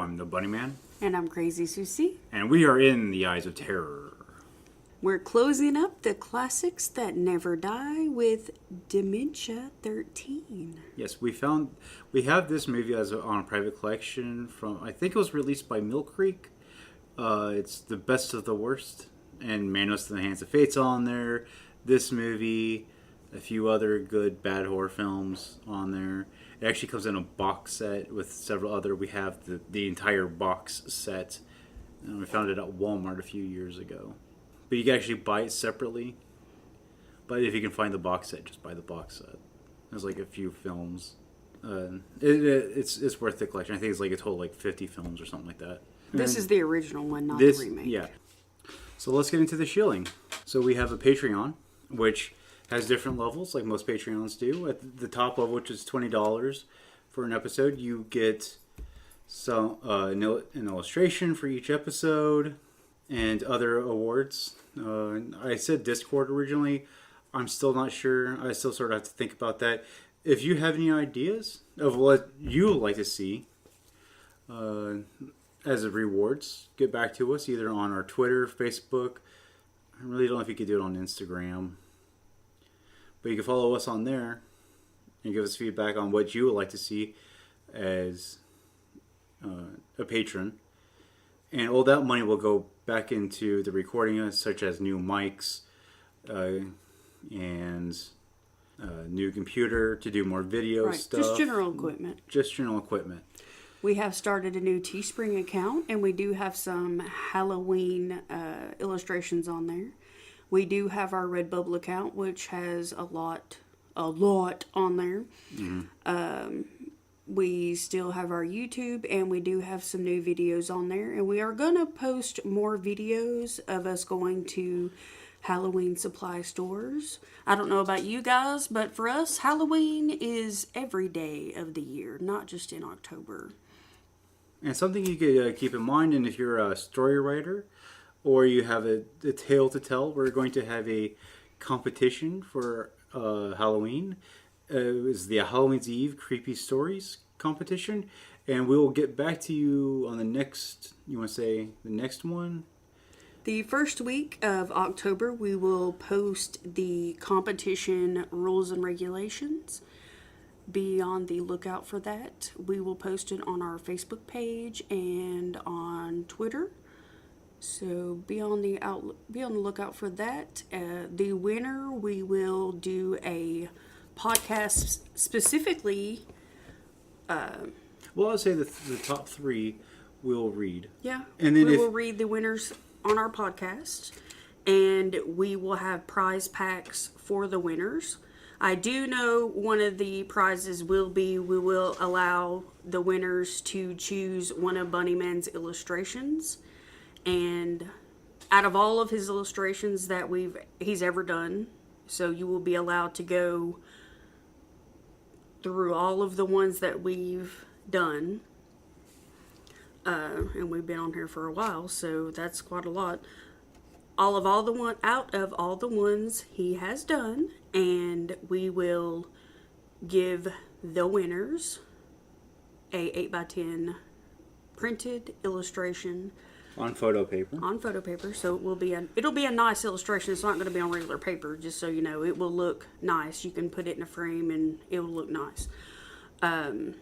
I'm the Bunny Man. And I'm Crazy Susie. And we are in the Eyes of Terror. We're closing up the classics that never die with Dementia 13. Yes, we have this movie on a private collection from, I think it was released by Mill Creek. It's the best of the worst. And Manos in the Hands of Fate's on there. This movie, a few other good bad horror films on there. It actually comes in a box set with several other. We have the entire box set. And we found it at Walmart a few years ago. But you can actually buy it separately. But if you can find the box set, just buy the box set. There's like a few films. It's worth the collection. I think it's like a total like 50 films or something like that. This is the original one, not the remake. Yeah. So let's get into the shilling. So we have a Patreon, which has different levels, like most Patreons do. At the top level, which is $20 for an episode, you get an illustration for each episode and other awards. I said Discord originally. I'm still not sure. I still sort of have to think about that. If you have any ideas of what you would like to see as rewards, get back to us either on our Twitter, Facebook. I really don't know if you could do it on Instagram. But you can follow us on there and give us feedback on what you would like to see as a patron. And all that money will go back into the recording, such as new mics and new computer to do more video stuff. Just general equipment. Just general equipment. We have started a new Teespring account, and we do have some Halloween illustrations on there. We do have our Redbubble account, which has a lot on there. Mm-hmm. We still have our YouTube, and we do have some new videos on there. And we are going to post more videos of us going to Halloween supply stores. I don't know about you guys, but for us, Halloween is every day of the year, not just in October. And something you could keep in mind, and if you're a story writer or you have a tale to tell, we're going to have a competition for Halloween. It was the Halloween's Eve Creepy Stories competition. And we'll get back to you on the next, you want to say the next one? The first week of October, we will post the competition rules and regulations. Be on the lookout for that. We will post it on our Facebook page and on Twitter. So be on the lookout for that. The winner, we will do a podcast specifically. Well, I'll say the top three we'll read. Yeah, and then we will read the winners on our podcast, and we will have prize packs for the winners. I do know one of the prizes will be, we will allow the winners to choose one of Bunnyman's illustrations. And out of all of his illustrations that he's ever done, so you will be allowed to go through all of the ones that we've done. And we've been on here for a while, so that's quite a lot. Out of all the ones he has done, and we will give the winners a 8x10 printed illustration on photo paper. So it'll be a nice illustration. It's not going to be on regular paper, just so you know. It will look nice. You can put it in a frame and it will look nice. And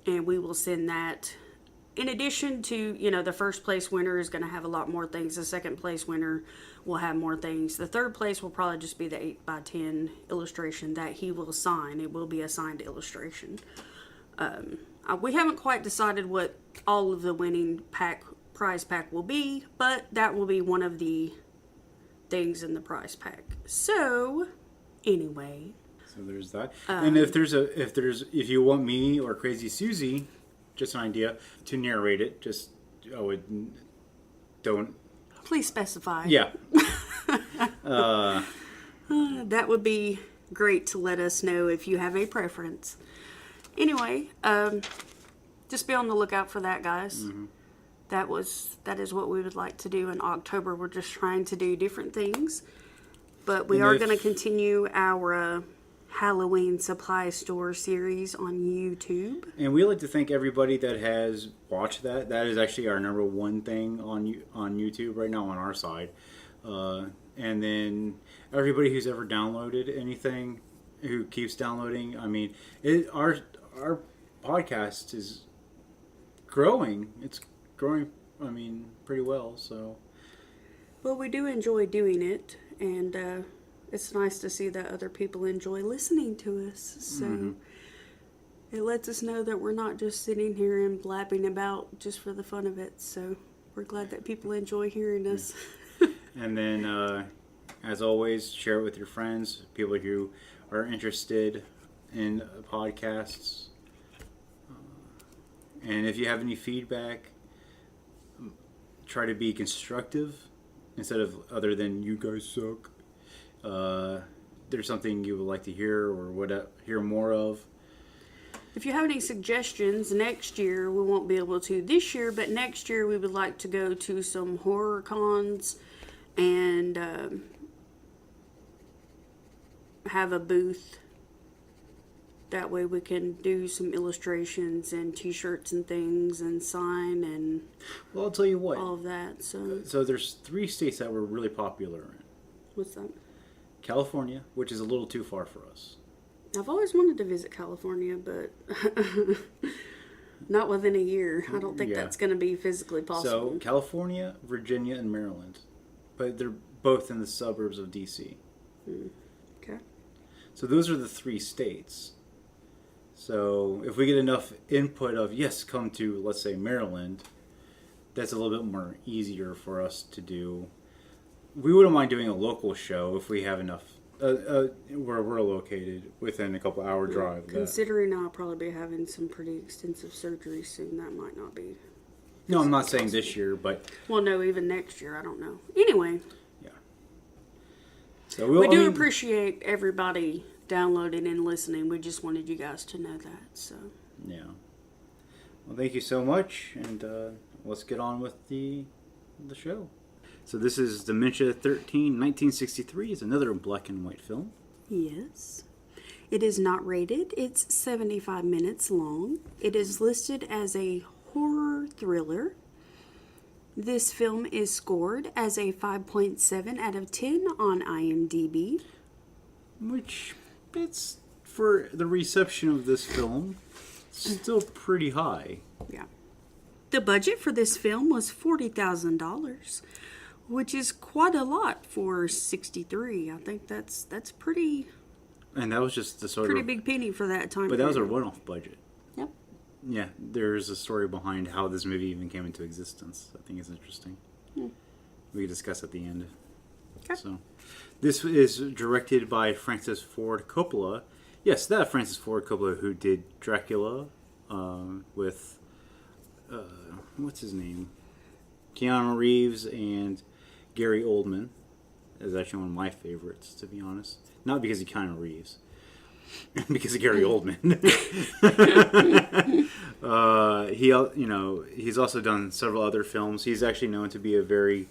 we will send that. In addition to, the first place winner is going to have a lot more things. The second place winner will have more things. The third place will probably just be the 8x10 illustration that he will sign. It will be a signed illustration. We haven't quite decided what all of the winning prize pack will be, but that will be one of the things in the prize pack. So, anyway. So there's that. And if you want me or Crazy Susie, just an idea, to narrate it, don't. Please specify. Yeah. That would be great to let us know if you have a preference. Anyway, just be on the lookout for that, guys. Mm-hmm. That is what we would like to do in October. We're just trying to do different things, but we are going to continue our Halloween supply store series on YouTube. And we like to thank everybody that has watched that. That is actually our number one thing on YouTube right now on our side. And then everybody who's ever downloaded anything, who keeps downloading. I mean, our podcast is growing. It's growing, I mean, pretty well. So, Well, we do enjoy doing it, and it's nice to see that other people enjoy listening to us. So it lets us know that we're not just sitting here and blabbing about just for the fun of it. So we're glad that people enjoy hearing us. and then as always, share it with your friends, people who are interested in podcasts. And if you have any feedback, try to be constructive instead of other than "you guys suck." There's something you would like to hear or hear more of. If you have any suggestions, next year we won't be able to this year, but next year we would like to go to some horror cons and have a booth. That way we can do some illustrations and t-shirts and things and sign and Well, I'll tell you what. all of that. So there's 3 states that were really popular in. What's that? California, which is a little too far for us. I've always wanted to visit California, but not within a year. I don't think that's going to be physically possible. So California, Virginia, and Maryland. But they're both in the suburbs of D.C. Okay. So those are the 3 states. So if we get enough input of, yes, come to, let's say, Maryland, that's a little bit more easier for us to do. We wouldn't mind doing a local show if we have enough, where we're located, within a couple hour drive. Considering I'll probably be having some pretty extensive surgery soon, that might not be. No, I'm not saying this year, but... Well, no, even next year, I don't know. Anyway. Yeah. So we do appreciate everybody downloading and listening. We just wanted you guys to know that. So. Yeah. Well, thank you so much, and let's get on with the show. So this is Dementia 13, 1963. It's another black and white film. Yes. It is not rated. It's 75 minutes long. It is listed as a horror thriller. This film is scored as a 5.7 out of 10 on IMDb. Which, it's, for the reception of this film, still pretty high. Yeah. The budget for this film was $40,000, which is quite a lot for 63. I think that's pretty... And that was just the sort pretty of... big penny for that time. But that was a one-off budget. Yep. Yeah, there's a story behind how this movie even came into existence. I think it's interesting. We can discuss at the end. Okay. So, this is directed by Francis Ford Coppola. Yes, that Francis Ford Coppola who did Dracula with... what's his name? Keanu Reeves and Gary Oldman. Is actually one of my favorites, to be honest. Not because of Keanu Reeves. Because of Gary Oldman. He's also done several other films. He's actually known to be a very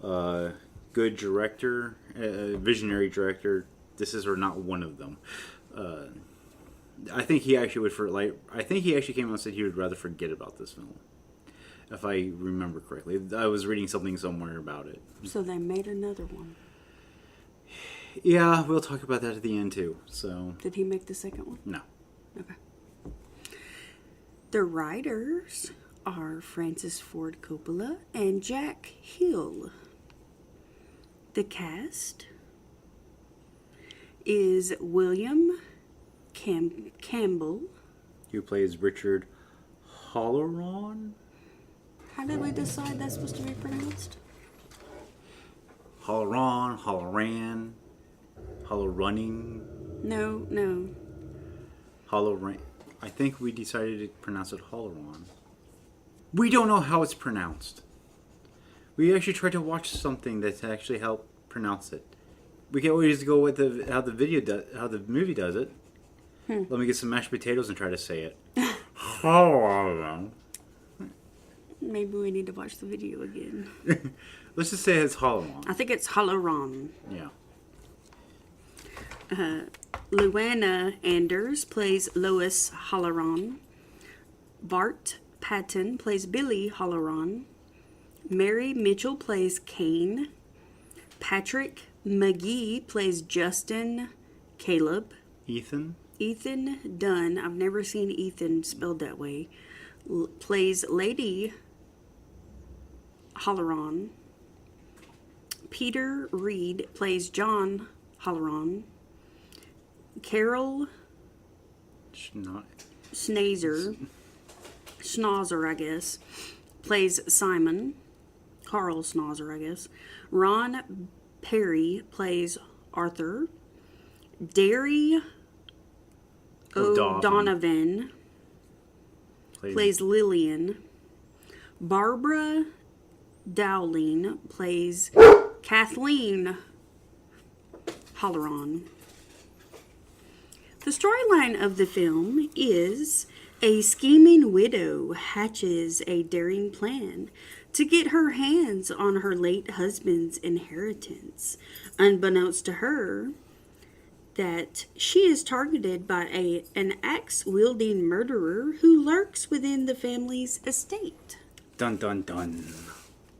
good director, visionary director. This is not one of them. I think he actually came out and said he would rather forget about this film, if I remember correctly. I was reading something somewhere about it. So they made another one. Yeah, we'll talk about that at the end too. So, did he make the second one? No. Okay. The writers are Francis Ford Coppola and Jack Hill. The cast is William Campbell. Who plays Richard Haloran? How did we decide that's supposed to be pronounced? Haloran, Haloran, Halorunning. No. Haloran. I think we decided to pronounce it Haloran. We don't know how it's pronounced. We actually tried to watch something that actually helped pronounce it. We can always go with how the movie does it. Let me get some mashed potatoes and try to say it. Haloran. Maybe we need to watch the video again. Let's just say it's Haloran. I think it's Haloran. Yeah. Luana Anders plays Lois Haloran. Bart Patton plays Billy Haloran. Mary Mitchell plays Kane. Patrick Magee plays Justin Caleb. Ethan. Ethan Dunn, I've never seen Ethan spelled that way, plays Lady Haloran. Peter Reed plays John Haloran. Carol Schnauzer, I guess, plays Simon. Carl Schnauzer, I guess. Ron Perry plays Arthur. Derry O'Donovan plays Lillian. Barbara Dowling plays Kathleen Haloran. The storyline of the film is a scheming widow hatches a daring plan to get her hands on her late husband's inheritance, unbeknownst to her that she is targeted by an axe-wielding murderer who lurks within the family's estate. Dun dun dun.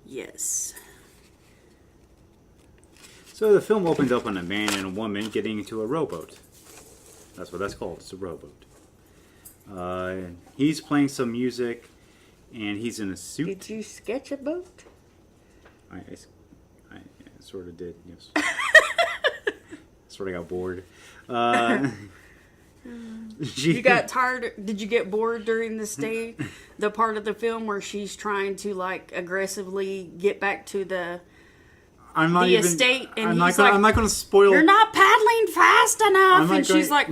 Yes. So the film opens up on a man and a woman getting into a rowboat. That's what that's called. It's a rowboat. He's playing some music, and he's in a suit. Did you sketch a boat? I sort of did, yes. Sort of got bored. You got tired? Did you get bored during the the part of the film where she's trying to like aggressively get back to the estate, and I'm not going to spoil. You're not paddling fast enough, and she's like,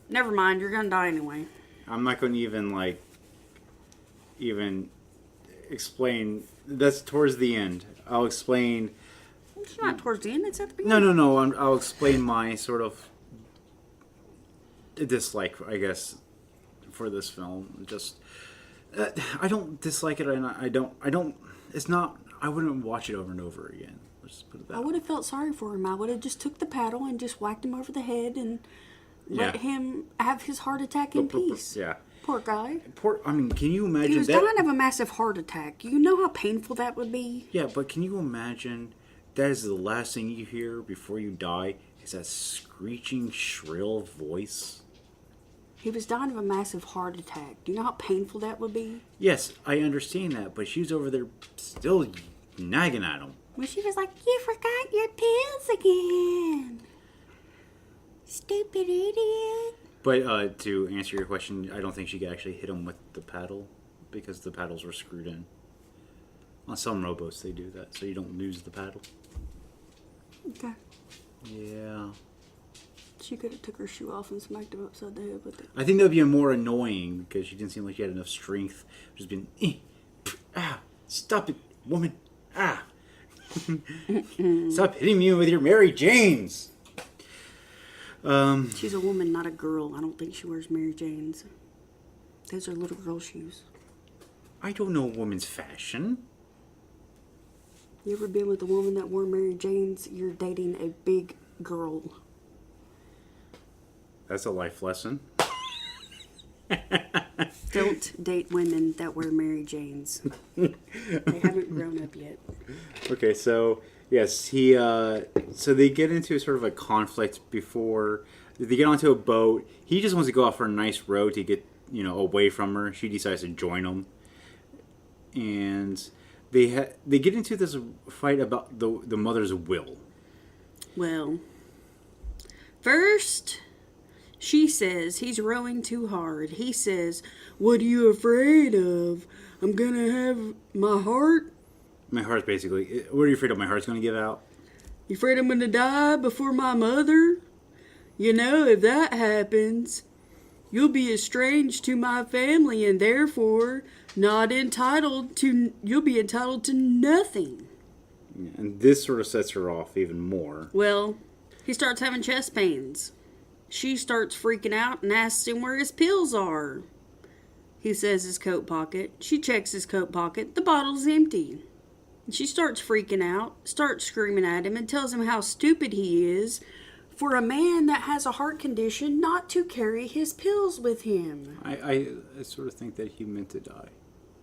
"Never mind, you're going to die anyway." I'm not going to even explain. That's towards the end. I'll explain. It's not towards the end. It's at the beginning. No. I'll explain my sort of dislike, I guess, for this film. Just I don't dislike it, and I don't. It's not. I wouldn't watch it over and over again. Let's just put it that. I would have felt sorry for him. I would have just took the paddle and just whacked him over the head and let him have his heart attack in peace. Yeah. Poor guy. I mean, can you imagine? He was dying of a massive heart attack. You know how painful that would be? Yeah, but can you imagine? That is the last thing you hear before you die, is that screeching, shrill voice. He was dying of a massive heart attack. Do you know how painful that would be? Yes, I understand that, but she's over there still nagging at him. Well, she was like, "You forgot your pills again. Stupid idiot." But to answer your question, I don't think she could actually hit him with the paddle, because the paddles were screwed in. On some rowboats they do that, so you don't lose the paddle. Okay. Yeah. She could have took her shoe off and smacked him upside the head with it. I think that would be more annoying, because she didn't seem like she had enough strength. Just been, stop it, woman, stop hitting me with your Mary Janes. She's a woman, not a girl. I don't think she wears Mary Janes. Those are little girl shoes. I don't know a woman's fashion. You ever been with a woman that wore Mary Janes? You're dating a big girl. That's a life lesson. Don't date women that wear Mary Janes. They haven't grown up yet. Okay, so yes, so they get into sort of a conflict before they get onto a boat. He just wants to go off for a nice road to get away from her. She decides to join him, and they get into this fight about the mother's will. Well, first, she says he's rowing too hard. He says, "What are you afraid of? I'm going to have my heart." My heart's basically, what are you afraid of? My heart's going to give out? You afraid I'm going to die before my mother? If that happens, you'll be estranged to my family and therefore you'll be entitled to nothing. Yeah, and this sort of sets her off even more. Well, he starts having chest pains. She starts freaking out and asks him where his pills are. He says his coat pocket. She checks his coat pocket. The bottle's empty. She starts freaking out, starts screaming at him, and tells him how stupid he is for a man that has a heart condition not to carry his pills with him. I sort of think that he meant to die.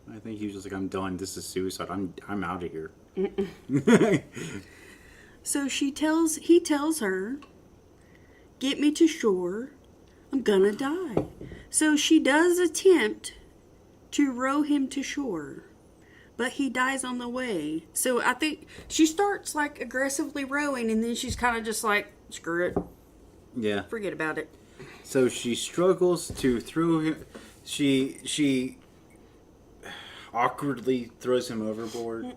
I think he was just like, I'm done. This is suicide. I'm out of here. So he tells her, get me to shore. I'm gonna die. So she does attempt to row him to shore, but he dies on the way. So I think she starts like aggressively rowing, and then she's kind of just like, screw it. Yeah. Forget about it. So she struggles to throw him. She awkwardly throws him overboard.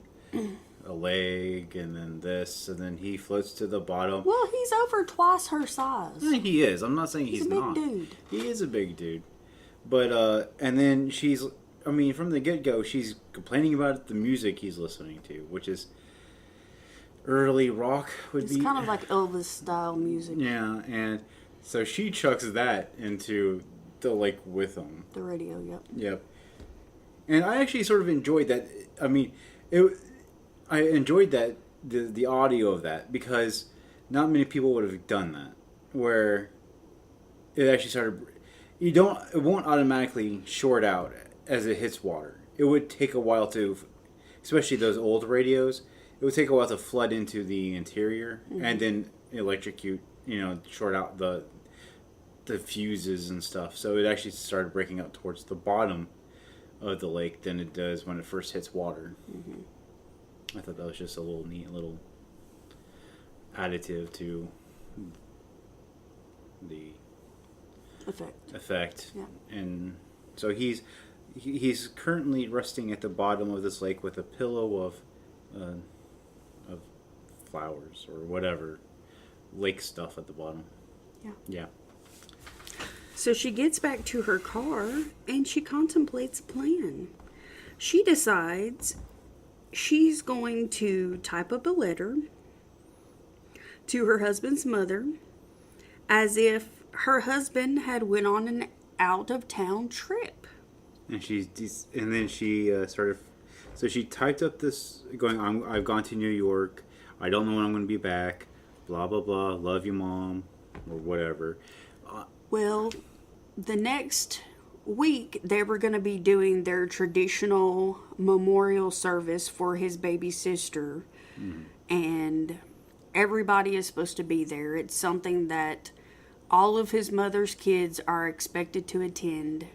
A leg, and then this, and then he floats to the bottom. Well, he's over twice her size. I think he is. I'm not saying he's not. He's a big dude. He is a big dude. But, and then from the get-go, she's complaining about the music he's listening to, which is early rock It's kind of like Elvis-style music. Yeah, and so she chucks that into the lake with him. The radio, yep. Yep. And I actually sort of enjoyed that. I mean, I enjoyed that, the audio of that, because not many people would have done that, where it actually started. It won't automatically short out as it hits water. It would take a while to, especially those old radios, it would take a while to flood into the interior, and then electrocute, short out the fuses and stuff. So it actually started breaking up towards the bottom of the lake than it does when it first hits water. Mm-hmm. I thought that was just a little neat little additive to the effect. Yeah. And so he's currently resting at the bottom of this lake with a pillow of flowers or whatever lake stuff at the bottom. Yeah. Yeah. So she gets back to her car and she contemplates a plan. She decides she's going to type up a letter to her husband's mother as if her husband had went on an out-of-town trip. And then she started. So she typed up this, going, I've gone to New York. I don't know when I'm going to be back. Blah blah blah. Love you, Mom, or whatever. Well, the next week they were going to be doing their traditional memorial service for his baby sister, and everybody is supposed to be there. It's something that all of his mother's kids are expected to attend.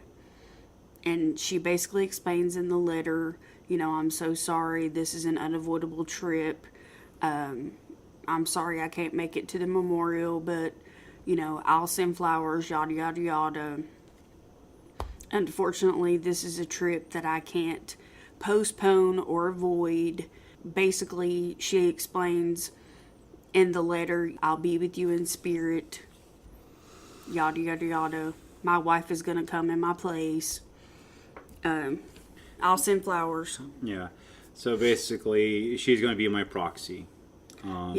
And she basically explains in the letter, I'm so sorry, this is an unavoidable trip. I'm sorry I can't make it to the memorial, but, I'll send flowers, yada, yada, yada. Unfortunately, this is a trip that I can't postpone or avoid. Basically, she explains in the letter, I'll be with you in spirit, yada, yada, yada. My wife is going to come in my place. I'll send flowers. Yeah. So basically, she's going to be my proxy. I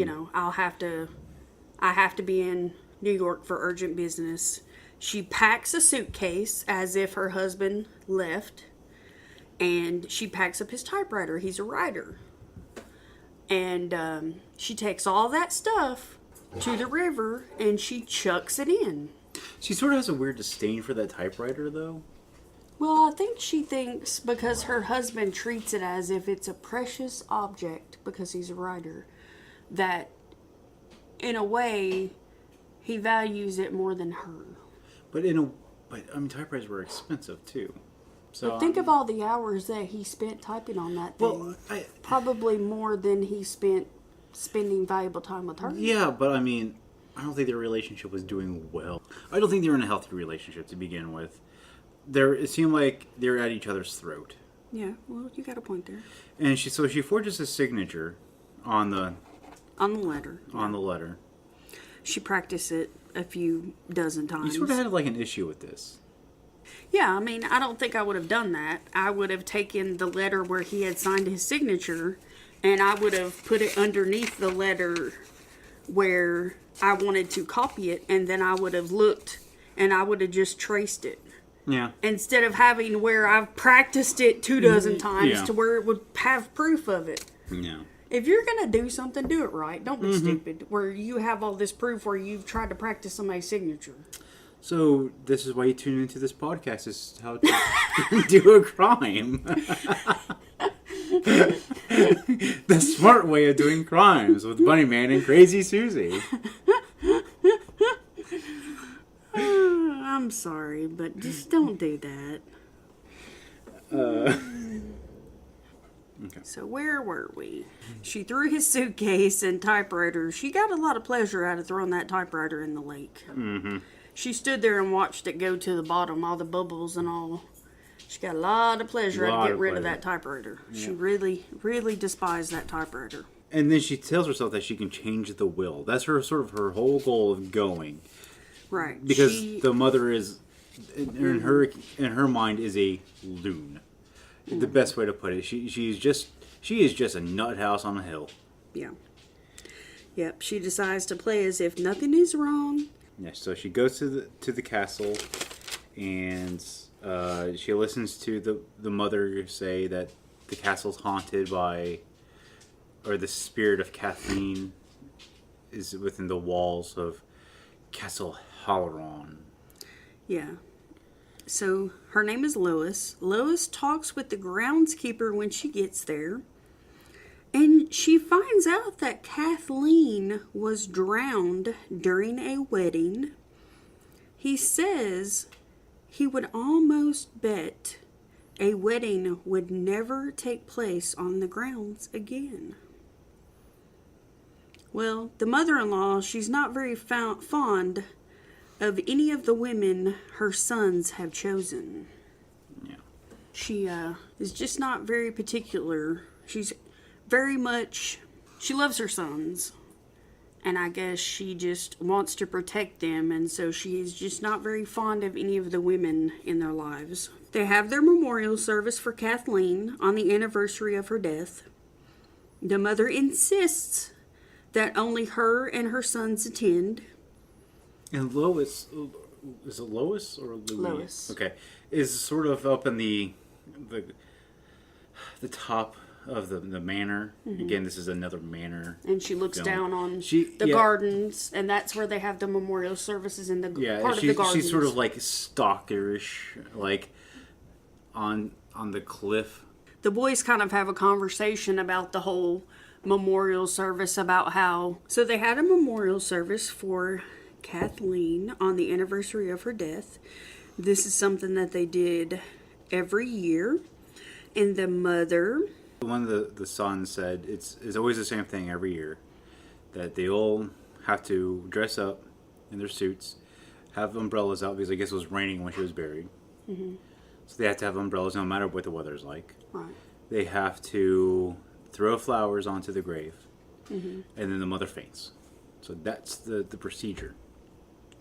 have to be in New York for urgent business. She packs a suitcase as if her husband left, and she packs up his typewriter. He's a writer. And she takes all that stuff to the river, and she chucks it in. She sort of has a weird disdain for that typewriter, though. Well, I think she thinks because her husband treats it as if it's a precious object because he's a writer, that in a way he values it more than her. But typewriters were expensive too. So but think of all the hours that he spent typing on that thing. Well, probably more than he spent spending valuable time with her. Yeah, but I don't think their relationship was doing well. I don't think they were in a healthy relationship to begin with. It seemed like they were at each other's throat. Yeah, well, you got a point there. And she forges a signature on the letter. On the letter. She practiced it a few dozen times. You sort of had like an issue with this. Yeah, I don't think I would have done that. I would have taken the letter where he had signed his signature, and I would have put it underneath the letter where I wanted to copy it, and then I would have looked, and I would have just traced it. Yeah. Instead of having where I've practiced it 2 dozen times to where it would have proof of it. Yeah. If you're going to do something, do it right. Don't be stupid. Where you have all this proof where you've tried to practice somebody's signature. So this is why you tune into this podcast, is how to do a crime. The smart way of doing crimes with Bunny Man and Crazy Susie. I'm sorry, but just don't do that. Okay. So where were we? She threw his suitcase and typewriter. She got a lot of pleasure out of throwing that typewriter in the lake. Mm-hmm. She stood there and watched it go to the bottom, all the bubbles and all. She got a lot of pleasure out of getting rid of that typewriter. Yeah. She really, really despised that typewriter. And then she tells herself that she can change the will. That's her sort of her whole goal of going. Right. Because the mother is, in her mind, is a loon. The best way to put it. She is just a nut house on a hill. Yeah. Yep. She decides to play as if nothing is wrong. Yeah. So she goes to the castle, and she listens to the mother say that the castle's haunted by, or the spirit of Kathleen is within the walls of Castle Haloran. Yeah. So her name is Lois. Lois talks with the groundskeeper when she gets there. And she finds out that Kathleen was drowned during a wedding. He says he would almost bet a wedding would never take place on the grounds again. Well, the mother-in-law, she's not very fond of any of the women her sons have chosen. Yeah. She is just not very particular. She's very much, she loves her sons. And I guess she just wants to protect them. And so she is just not very fond of any of the women in their lives. They have their memorial service for Kathleen on the anniversary of her death. The mother insists that only her and her sons attend. And Lois, is it Lois or Louise? Lois. Okay, is sort of up in the top of the manor. Mm-hmm. Again, this is another manor. And she looks down on the gardens, and that's where they have the memorial services in the part of the gardens. She's sort of like stalkerish, like on the cliff. The boys kind of have a conversation about the whole memorial service, about how, so they had a memorial service for Kathleen on the anniversary of her death. This is something that they did every year. And the mother, one of the sons said it's always the same thing every year, that they all have to dress up in their suits, have umbrellas out because I guess it was raining when she was buried. Mm-hmm. So they have to have umbrellas no matter what the weather's like. Right. They have to throw flowers onto the grave, mm-hmm. and then the mother faints. So that's the procedure.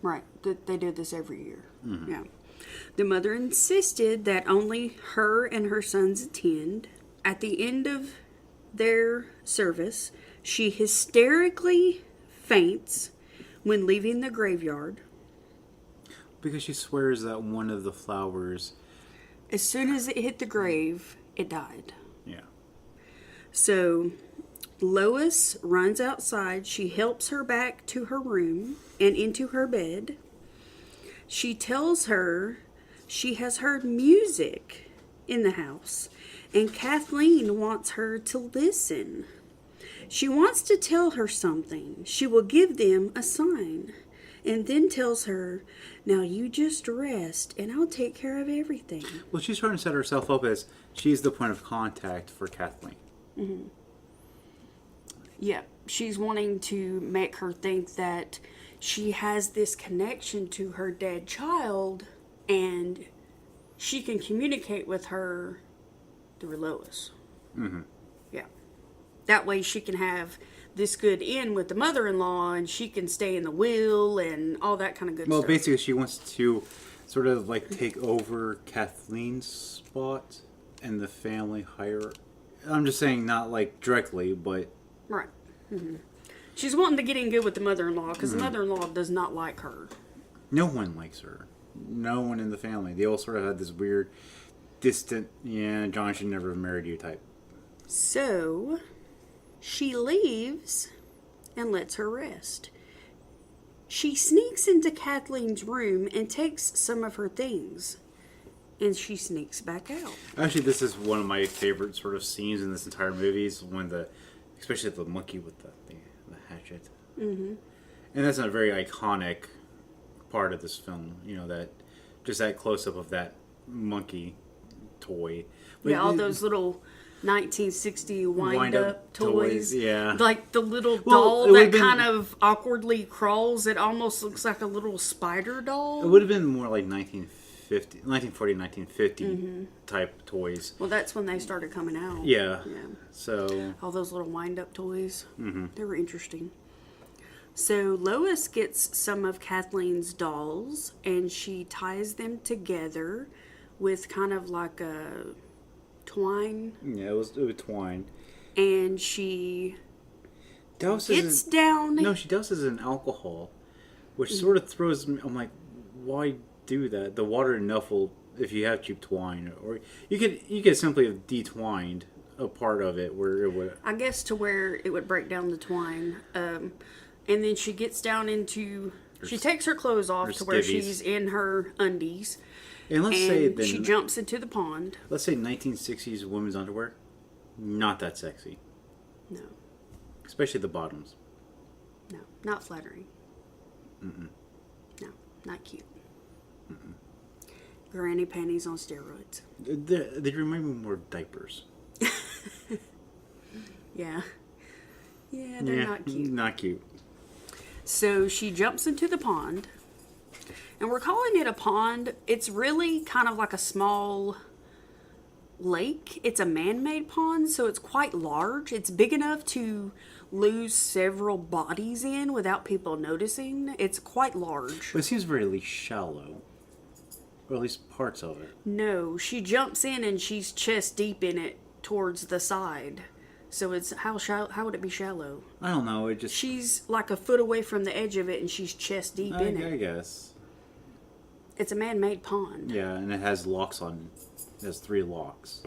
Right. They do this every year. Mm-hmm. Yeah. The mother insisted that only her and her sons attend. At the end of their service, she hysterically faints when leaving the graveyard. Because she swears that one of the flowers, as soon as it hit the grave, it died. Yeah. So Lois runs outside. She helps her back to her room and into her bed. She tells her she has heard music in the house, and Kathleen wants her to listen. She wants to tell her something. She will give them a sign, and then tells her, now you just rest, and I'll take care of everything. Well, she's trying to set herself up as she's the point of contact for Kathleen. Mm-hmm. Yeah, she's wanting to make her think that she has this connection to her dead child, and she can communicate with her through Lois. Mm-hmm. Yeah. That way she can have this good end with the mother-in-law, and she can stay in the will and all that kind of good stuff. Well, basically she wants to sort of like take over Kathleen's spot and the family hierarchy. I'm just saying not like directly, but... Right. Mm-hmm. She's wanting to get in good with the mother-in-law, because the mother-in-law does not like her. No one likes her. No one in the family. They all sort of had this weird, distant, yeah, John should never have married you type. So, She leaves and lets her rest. She sneaks into Kathleen's room and takes some of her things. And she sneaks back out. Actually, this is one of my favorite sort of scenes in this entire movie. Is when especially the monkey with the hatchet. Mm-hmm. And that's a very iconic part of this film. You know, that close up of that monkey toy. But all those little 1960 wind-up toys. Yeah. Like the little doll that kind of awkwardly crawls. It almost looks like a little spider doll. It would have been more like 1940, 1950 type toys. Well, that's when they started coming out. Yeah. So all those little wind-up toys. They were interesting. So Lois gets some of Kathleen's dolls and she ties them together with kind of like a twine. Yeah, it was twine. And she gets down. No, she douses in alcohol, which sort of throws me. I'm like, why do that? The water enough will, if you have cheap twine, or you could simply have detwined a part of it where it would. I guess to where it would break down the twine. And then she gets down into. She takes her clothes off to where she's in her undies. And let's say then she jumps into the pond. Let's say 1960s women's underwear, not that sexy. No. Especially the bottoms. No, not flattering. No, not cute. Granny panties on steroids. They remind me more of diapers. Yeah. Yeah, they're not cute. Not cute. So she jumps into the pond. And we're calling it a pond. It's really kind of like a small lake. It's a man-made pond, so it's quite large. It's big enough to lose several bodies in without people noticing. It's quite large. But it seems very shallow. Or at least parts of it. No, she jumps in and she's chest deep in it towards the side. So it's how would it be shallow? I don't know. She's like a foot away from the edge of it and she's chest deep in it. I guess. It's a man-made pond. Yeah, and it has locks on. It has 3 locks.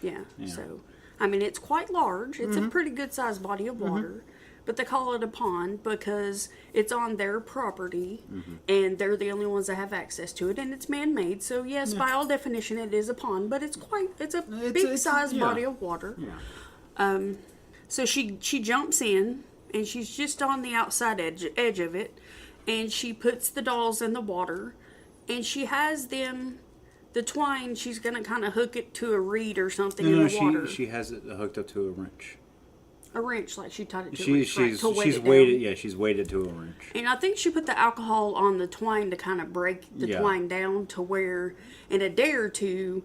Yeah. So, I mean, it's quite large. It's a pretty good-sized body of water. But they call it a pond because it's on their property, and they're the only ones that have access to it, and it's man-made. So, yes, by all definition, it is a pond, but it's a big-sized body of water. Yeah. So she jumps in, and she's just on the outside edge of it, and she puts the dolls in the water. And she has them, the twine, she's going to kind of hook it to a reed or something in the water. She has it hooked up to a wrench. A wrench, like she tied it to a wrench, she's weighted. Yeah, she's weighted to a wrench. And I think she put the alcohol on the twine to kind of break the twine down to where in a day or two,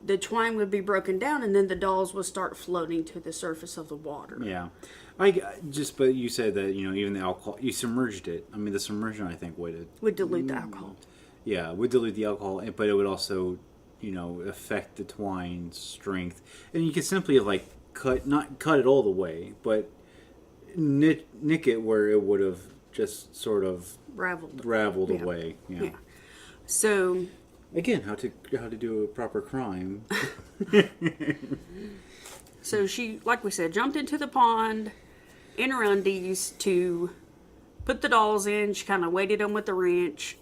the twine would be broken down and then the dolls would start floating to the surface of the water. Yeah. But you said that, even the alcohol, you submerged it. I mean, the submersion, I think, would dilute the alcohol. Yeah, would dilute the alcohol, but it would also, affect the twine's strength. And you could simply not cut it all the way, but nick it where it would have just sort of raveled away. Yeah. So again, how to do a proper crime. So she, like we said, jumped into the pond in her undies to put the dolls in. She kind of weighted them with the wrench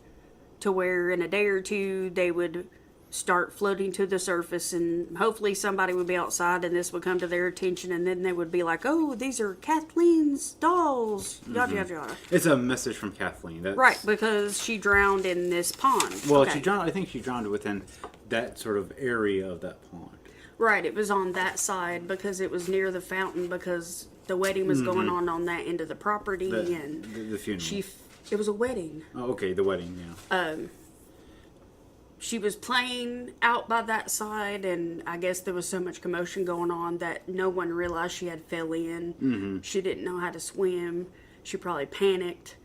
to where in a day or two they would start floating to the surface, and hopefully somebody would be outside and this would come to their attention, and then they would be like, oh, these are Kathleen's dolls, yada yada yada. It's a message from Kathleen. Right, because she drowned in this pond. Well, she drowned. I think she drowned within that sort of area of that pond. Right, it was on that side because it was near the fountain, because the wedding was going on that end of the property, and the funeral. It was a wedding. Oh, okay, the wedding, yeah. She was playing out by that side, and I guess there was so much commotion going on that no one realized she had fell in. Mm-hmm. She didn't know how to swim. She probably panicked,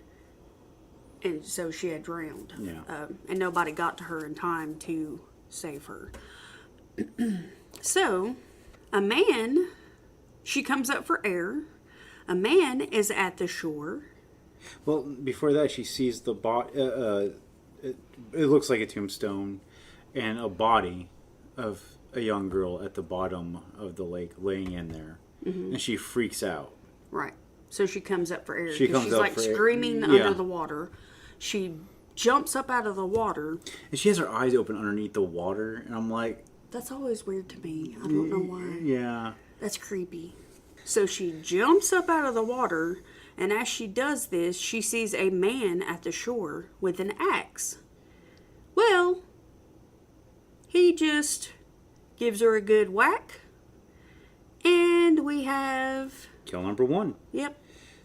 and so she had drowned. Yeah. And nobody got to her in time to save her. So, she comes up for air. A man is at the shore. Well, before that, she sees the it looks like a tombstone and a body of a young girl at the bottom of the lake laying in there. Mm-hmm. and she freaks out. Right. So she comes up for air. She's like screaming under the water. She jumps up out of the water. And she has her eyes open underneath the water, and I'm like... That's always weird to me. I don't know why. Yeah. That's creepy. So she jumps up out of the water, and as she does this, she sees a man at the shore with an axe. Well, he just gives her a good whack, and we have... Kill number 1. Yep.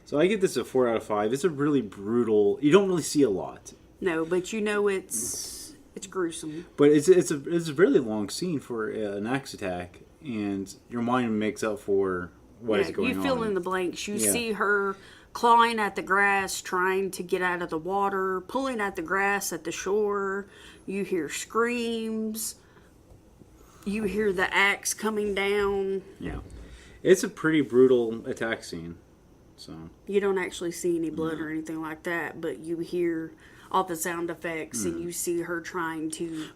So I give this a 4 out of 5. It's a really brutal... You don't really see a lot. No, but you know it's gruesome. But it's a really long scene for an axe attack, and your mind makes up for what is going on. You fill in the blanks. You see her clawing at the grass, trying to get out of the water, pulling at the grass at the shore. You hear screams. You hear the axe coming down. Yeah. It's a pretty brutal attack scene. So you don't actually see any blood or anything like that, but you hear all the sound effects and you see her trying to,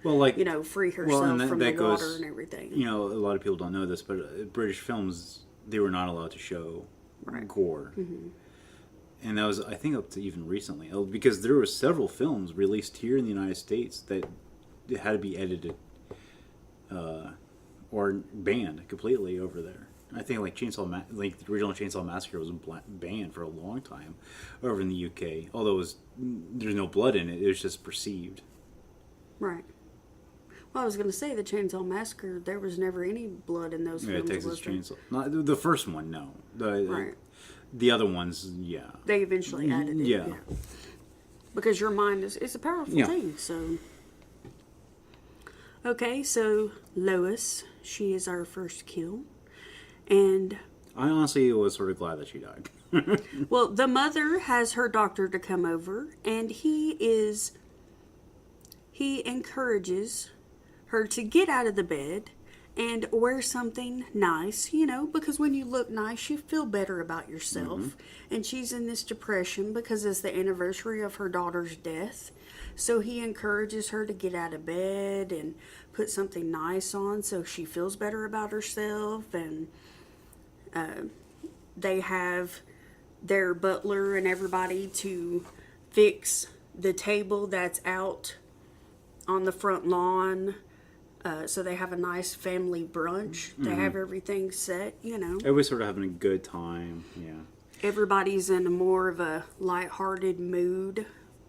free herself from the water and everything. You know, a lot of people don't know this, but British films, they were not allowed to show gore. Mm-hmm. And that was, I think, up to even recently. Because there were several films released here in the United States that had to be edited or banned completely over there. I think like the original Chainsaw Massacre was banned for a long time over in the UK. Although there's no blood in it, it was just perceived. Right. Well, I was going to say the Chainsaw Massacre. There was never any blood in those films. Texas Chainsaw. Not the first one, no. Right. The other ones, yeah. They eventually added it. Yeah. Because your mind is a powerful thing. So. Okay, so Lois, she is our first kill. And I honestly was sort of glad that she died. Well, the mother has her doctor to come over, and he encourages her to get out of the bed and wear something nice, because when you look nice, you feel better about yourself. Mm-hmm. And she's in this depression because it's the anniversary of her daughter's death. So he encourages her to get out of bed and put something nice on so she feels better about herself. And they have their butler and everybody to fix the table that's out on the front lawn. So they have a nice family brunch. They have everything set, Everybody's sort of having a good time, yeah. Everybody's in more of a lighthearted mood.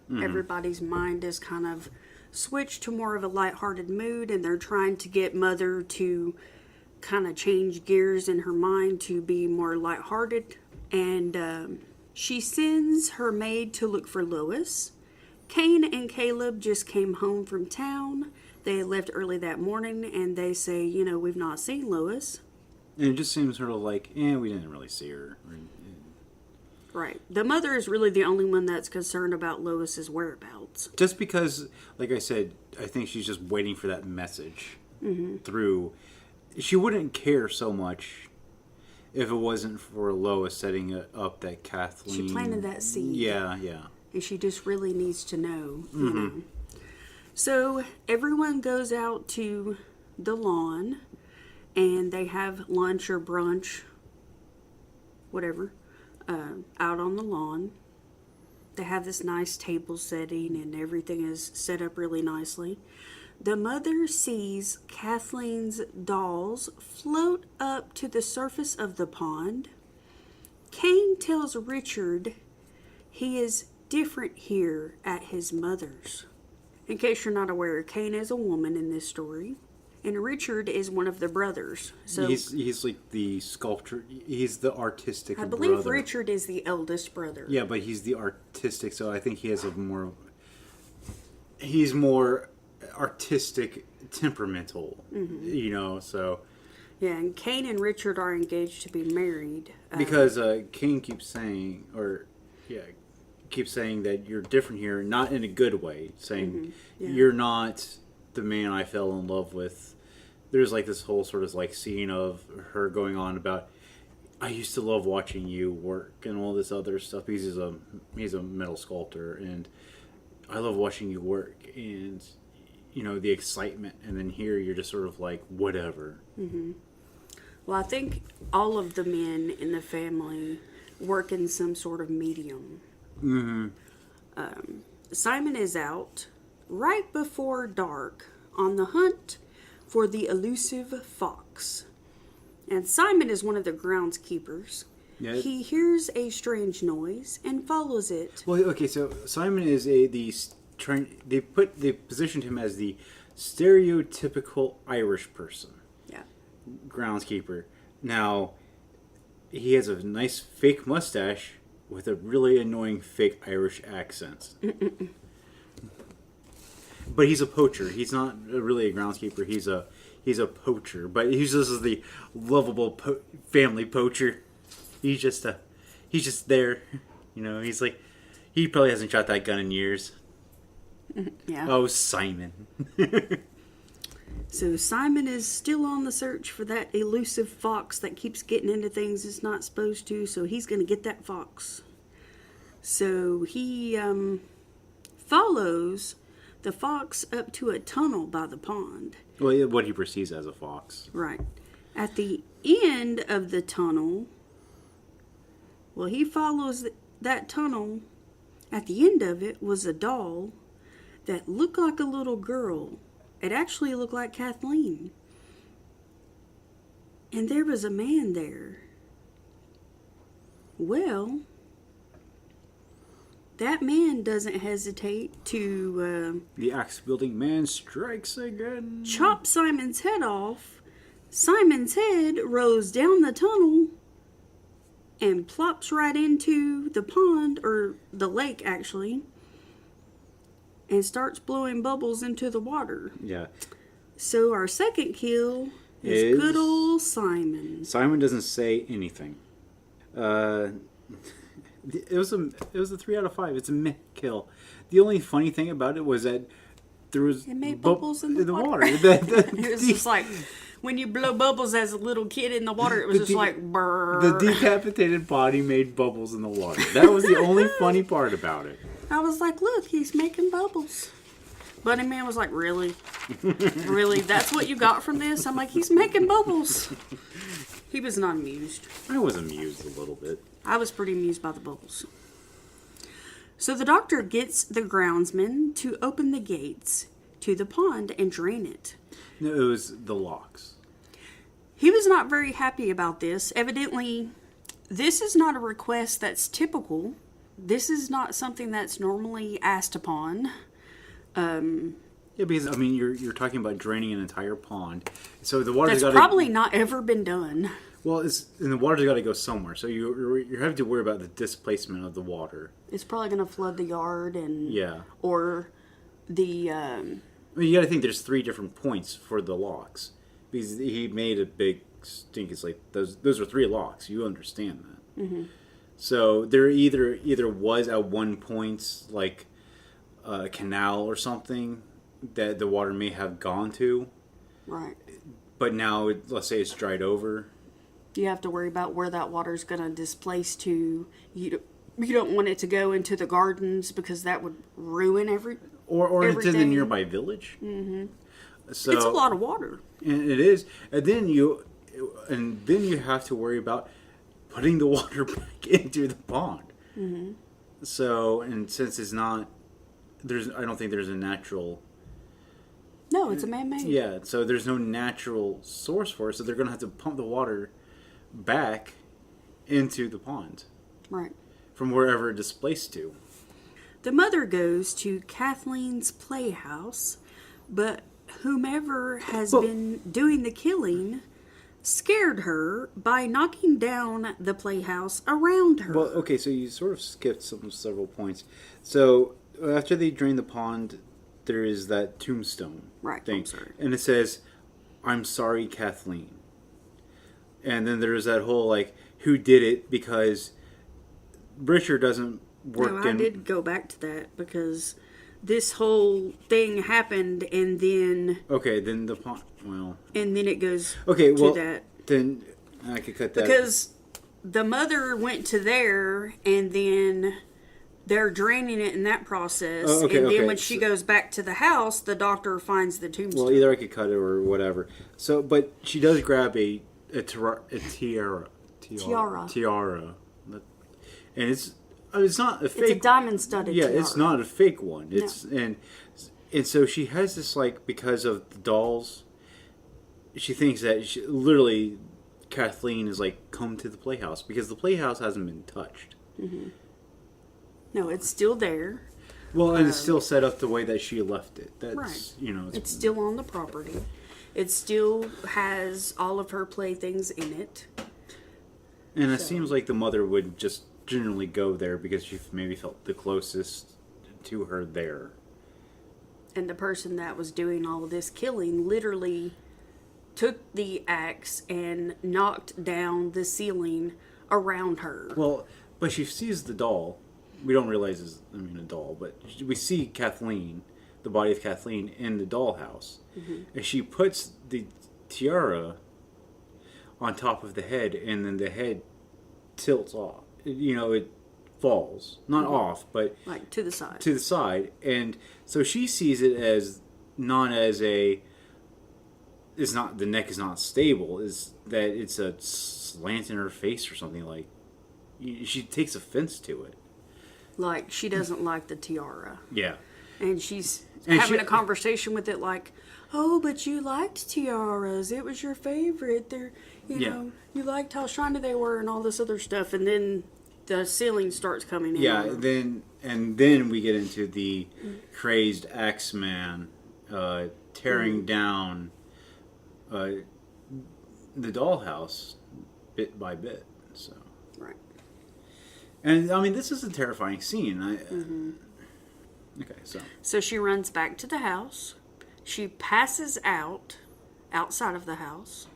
Mm-hmm. Everybody's mind is kind of switched to more of a lighthearted mood, and they're trying to get Mother to kind of change gears in her mind to be more lighthearted. And she sends her maid to look for Lois. Kane and Caleb just came home from town. They left early that morning, and they say, we've not seen Lois. And it just seems sort of like, we didn't really see her. Right. The mother is really the only one that's concerned about Lois's whereabouts. Just because, like I said, I think she's just waiting for that message through. She wouldn't care so much if it wasn't for Lois setting it up that Kathleen... She planted that seed. Yeah. And she just really needs to know, you know. So everyone goes out to the lawn, and they have lunch or brunch, whatever, out on the lawn. They have this nice table setting, and everything is set up really nicely. The mother sees Kathleen's dolls float up to the surface of the pond. Kane tells Richard he is different here at his mother's. In case you're not aware, Kane is a woman in this story, and Richard is one of the brothers. So he's like the sculptor. He's the artistic brother. I believe Richard is the eldest brother. Yeah, but he's the artistic, so I think he has he's more artistic, temperamental, so... Yeah, and Kane and Richard are engaged to be married. Because Kane keeps saying that you're different here, not in a good way, saying you're not the man I fell in love with. There's like this whole sort of like scene of her going on about, I used to love watching you work and all this other stuff. He's a metal sculptor, and I love watching you work, and the excitement. And then here you're just sort of like whatever. Well, I think all of the men in the family work in some sort of medium. Mm-hmm. Simon is out right before dark on the hunt for the elusive fox. And Simon is one of the groundskeepers. Yeah. He hears a strange noise and follows it. Well, okay, so Simon is they positioned him as the stereotypical Irish person. Yeah. Groundskeeper. Now, he has a nice fake mustache with a really annoying fake Irish accent. But he's a poacher. He's not really a groundskeeper. He's a poacher. But he's just as the lovable family poacher. He's just there. You know, he's like, he probably hasn't shot that gun in years. Yeah. Oh, Simon. So Simon is still on the search for that elusive fox that keeps getting into things it's not supposed to. So he's going to get that fox. So he follows the fox up to a tunnel by the pond. Well, what he perceives as a fox. Right. At the end of the tunnel, well, he follows that tunnel. At the end of it was a doll that looked like a little girl. It actually looked like Kathleen. And there was a man there. Well, that man doesn't hesitate to The axe-wielding man strikes again. chop Simon's head off. Simon's head rolls down the tunnel and plops right into the pond, or the lake actually, and starts blowing bubbles into the water. Yeah. So our second kill is good old Simon. Simon doesn't say anything. It was a 3 out of 5. It's a meh kill. The only funny thing about it was that there was It made bubbles in the water. It was just like when you blow bubbles as a little kid in the water. It was just like brrr. The decapitated body made bubbles in the water. That was the only funny part about it. I was like, look, he's making bubbles. Bunny Man was like, really? Really? That's what you got from this? I'm like, he's making bubbles. He was not amused. I was amused a little bit. I was pretty amused by the bubbles. So the doctor gets the groundsman to open the gates to the pond and drain it. No, it was the locks. He was not very happy about this. Evidently, this is not a request that's typical. This is not something that's normally asked upon. Yeah, because I mean, you're talking about draining an entire pond, so the water's That's got probably not ever been done. Well, and the water's got to go somewhere, so you're having to worry about the displacement of the water. It's probably going to flood the yard and Yeah. or the. I mean, you got to think there's 3 different points for the locks because he made a big stink. It's like those are 3 locks. You understand that. Mm-hmm. So there either was at one point like a canal or something that the water may have gone to, Right. but now let's say it's dried over. You have to worry about where that water's going to displace to. You don't want it to go into the gardens because that would ruin Or into the everything. nearby village. Mm-hmm. So It's a lot of water. And it is, and then you have to worry about putting the water back into the pond. Mm-hmm. So, and since it's not, I don't think there's a natural. No, it's a man-made. Yeah, so there's no natural source for it, so they're going to have to pump the water back into the pond. Right. From wherever it displaced to. The mother goes to Kathleen's playhouse, but whomever has been doing the killing scared her by knocking down the playhouse around her. Well, okay, so you sort of skipped several points. So after they drain the pond, there is that tombstone thing. I'm sorry. And it says, "I'm sorry, Kathleen." And then there's that whole, like, who did it, because Richard doesn't work No, I did go back to that because this whole thing happened and then... Okay, then the pond... Well... And then it goes okay, well, to that. Then I could cut that. Because the mother went to there and then they're draining it in that process. Oh, okay, and then okay. when she goes back to the house, the doctor finds the tombstone. Well, either I could cut it or whatever. So, but she does grab a a tiara. Tiara. Tiara. And it's not a fake. It's a diamond-studded tiara. It's not a fake one. It's and so she has this, like, because of the dolls, she thinks that literally Kathleen is like, come to the playhouse, because the playhouse hasn't been touched. Mm-hmm. No, it's still there. Well, and it's still set up the way that she left it. That's right. It's still on the property. It still has all of her playthings in it. And it seems like the mother would just generally go there because she maybe felt the closest to her there. And the person that was doing all of this killing literally took the axe and knocked down the ceiling around her. Well, but she sees the doll. We don't realize it's, a doll, but we see Kathleen, the body of Kathleen, in the dollhouse. Mm-hmm. And she puts the tiara on top of the head, and then the head tilts off. It falls. Not off, but... like, to the side. To the side. And so she sees it as not as a... It's not, the neck is not stable. Is that it's a slant in her face or something. Like, she takes offense to it. Like, she doesn't like the tiara. Yeah. And she's having a conversation with it like, oh, but you liked tiaras. It was your favorite. They're, you liked how shiny they were and all this other stuff. And then the ceiling starts coming in. Yeah, then we get into the crazed Axeman tearing down the dollhouse bit by bit. So. Right. And, this is a terrifying scene. Okay, so. So she runs back to the house. She passes out outside of the house.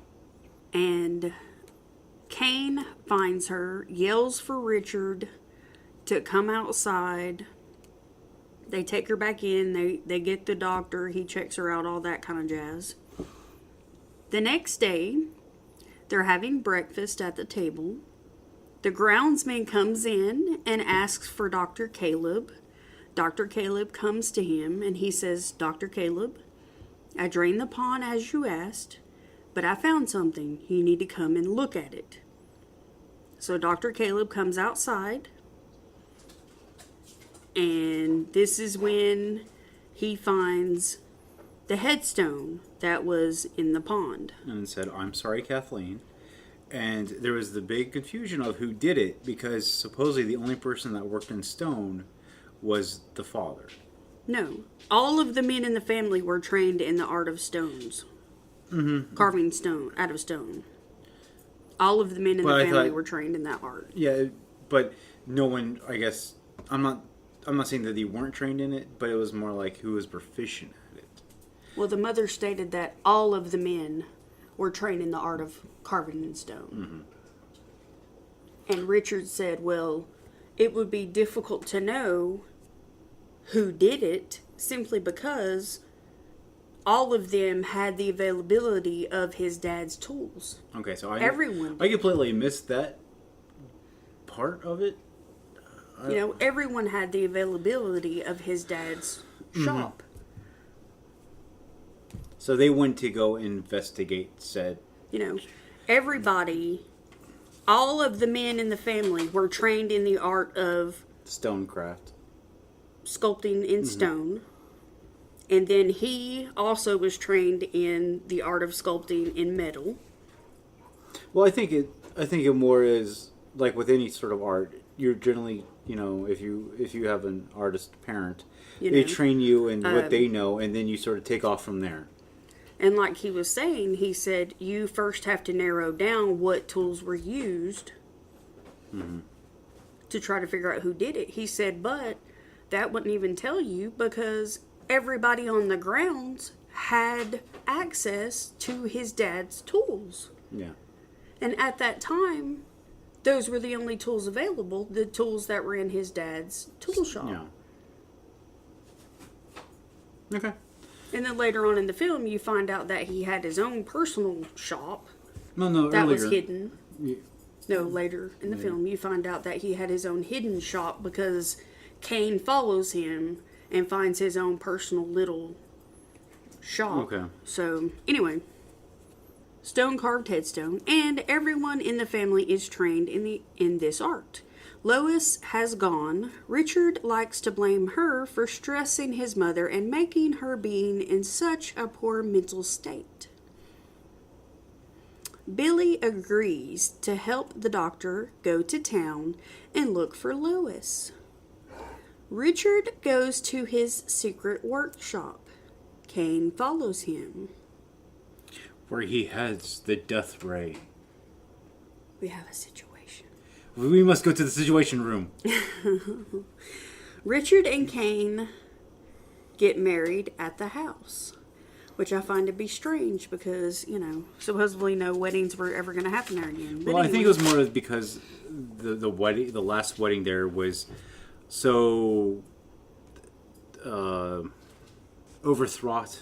And Kane finds her, yells for Richard to come outside. They take her back in. They get the doctor. He checks her out, all that kind of jazz. The next day, they're having breakfast at the table. The groundsman comes in and asks for Dr. Caleb. Dr. Caleb comes to him and he says, Dr. Caleb, I drained the pond as you asked, but I found something. You need to come and look at it. So Dr. Caleb comes outside, and this is when he finds the headstone that was in the pond. And said, I'm sorry, Kathleen. And there was the big confusion of who did it, because supposedly the only person that worked in stone was the father. No. All of the men in the family were trained in the art of stones. Mm-hmm. Carving stone out of stone. All of the men in the family were trained in that art. Yeah, but no one, I guess, I'm not saying that they weren't trained in it, but it was more like who was proficient at it. Well, the mother stated that all of the men were trained in the art of carving in stone. Mm-hmm. And Richard said, well, it would be difficult to know who did it simply because all of them had the availability of his dad's tools. Okay, so everyone. I completely missed that part of it. Everyone had the availability of his dad's shop. So they went to go investigate said. Everybody, all of the men in the family were trained in the art of stonecraft. Sculpting in stone. And then he also was trained in the art of sculpting in metal. Well, I think it more is like with any sort of art. You're generally, if you have an artist parent, they train you in what they know, and then you sort of take off from there. And like he was saying, he said you first have to narrow down what tools were used to try to figure out who did it. He said, but that wouldn't even tell you because everybody on the grounds had access to his dad's tools. Yeah. And at that time, those were the only tools available, the tools that were in his dad's tool shop. Yeah. Okay. And then later on in the film, you find out that he had his own personal shop. No, that earlier. Was hidden. Yeah. No, later in the film, you find out that he had his own hidden shop because Kane follows him and finds his own personal little shop. Okay. So, anyway. stone-carved headstone, and everyone in the family is trained in this art. Lois has gone. Richard likes to blame her for stressing his mother and making her being in such a poor mental state. Billy agrees to help the doctor go to town and look for Lois. Richard goes to his secret workshop. Kane follows him. Where he has the death ray. We have a situation. We must go to the situation room. Richard and Kane get married at the house, which I find to be strange because, supposedly no weddings were ever going to happen there again. But Well, I think it was more because the last wedding there was so overthwrought.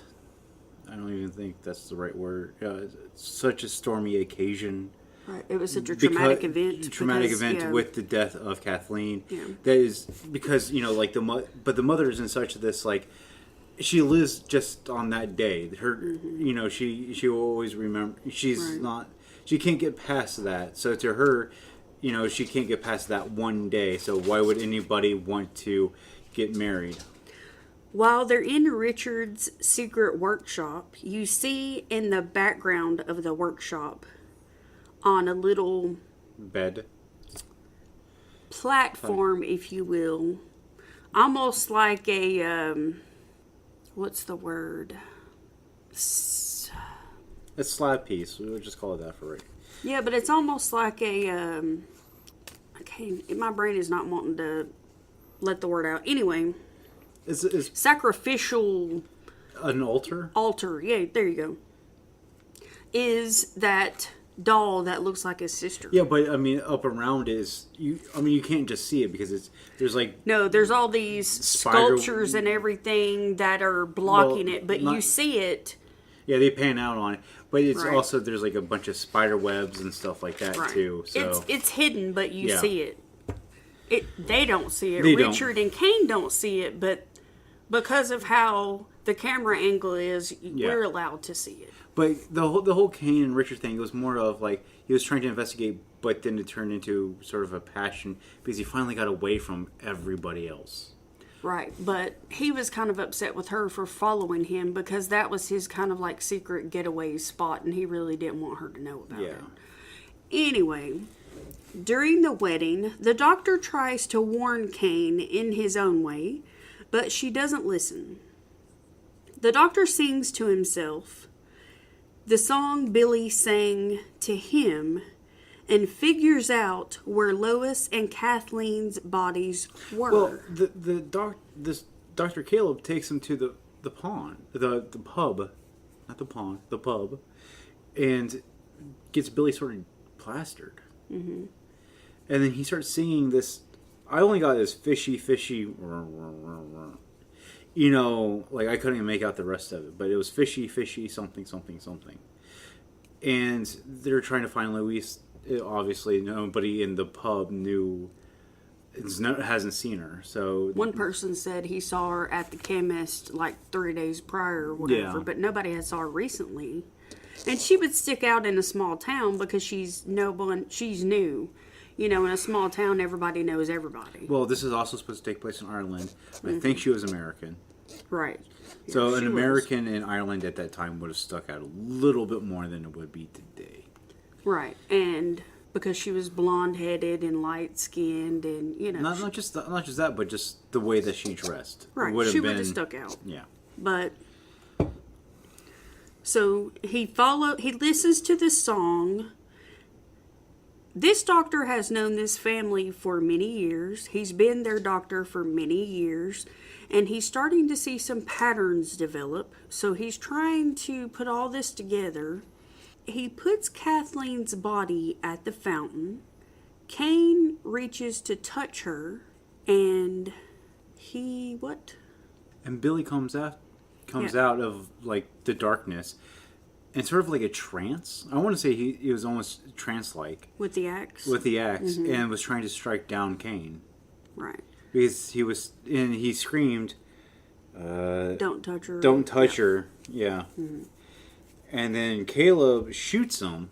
I don't even think that's the right word. Such a stormy occasion. Right. It was such a traumatic event. With the death of Kathleen. Yeah. That is because but the mother is in such this she lives just on that day. Her she will always remember. She's not. She can't get past that. So to her, she can't get past that one day. So why would anybody want to get married? While they're in Richard's secret workshop, you see in the background of the workshop on a little Bed. platform, if you will, almost like a, what's the word? A slab piece. We'll just call it that for right. Yeah, but it's almost like a, my brain is not wanting to let the word out. Anyway. Is Sacrificial an altar? Altar, yeah, there you go. Is that doll that looks like his sister? Yeah, but up around is you. You can't just see it because there's all these sculptures and everything that are blocking it, but you see it. Yeah, they pan out on it, but it's also there's a bunch of spider webs and stuff like that too. So it's hidden, but you see it. They don't see it. They Richard and Kane don't see it, but because of how the camera angle is, we're allowed to see it. But the whole Kane and Richard thing, it was more of he was trying to investigate, but then it turned into sort of a passion because he finally got away from everybody else. Right, but he was kind of upset with her for following him because that was his kind of secret getaway spot, and he really didn't want her to know about it. Anyway, during the wedding, the doctor tries to warn Kane in his own way, but she doesn't listen. The doctor sings to himself the song Billy sang to him and figures out where Lois and Kathleen's bodies were. Well, this Dr. Caleb takes him to the pond, the pub, not the pond, the pub, and gets Billy sort of plastered. Mm-hmm. And then he starts singing this. I only got this fishy. I couldn't even make out the rest of it, but it was fishy, something. And they're trying to find Louise. Obviously, nobody in the pub hasn't seen her. So one person said he saw her at the chemist 3 days prior or whatever, but nobody had saw her recently. And she would stick out in a small town because she's new. In a small town, everybody knows everybody. Well, this is also supposed to take place in Ireland. I think she was American. Right. So Yeah, an American in Ireland at that time would have stuck out a little bit more than it would be today. Right. And because she was blonde-headed and light-skinned and, Not just that, but just the way that she dressed. Right. She would have stuck out. Yeah. But so he listens to this song. This doctor has known this family for many years. He's been their doctor for many years. And he's starting to see some patterns develop. So he's trying to put all this together. He puts Kathleen's body at the fountain. Kane reaches to touch her. And And Billy comes out of the darkness. And sort of like a trance. I want to say he was almost trance-like. With the axe? Mm-hmm. And was trying to strike down Kane. Right. Because he screamed, don't touch her. Don't touch her. Yeah. Mm-hmm. And then Caleb shoots him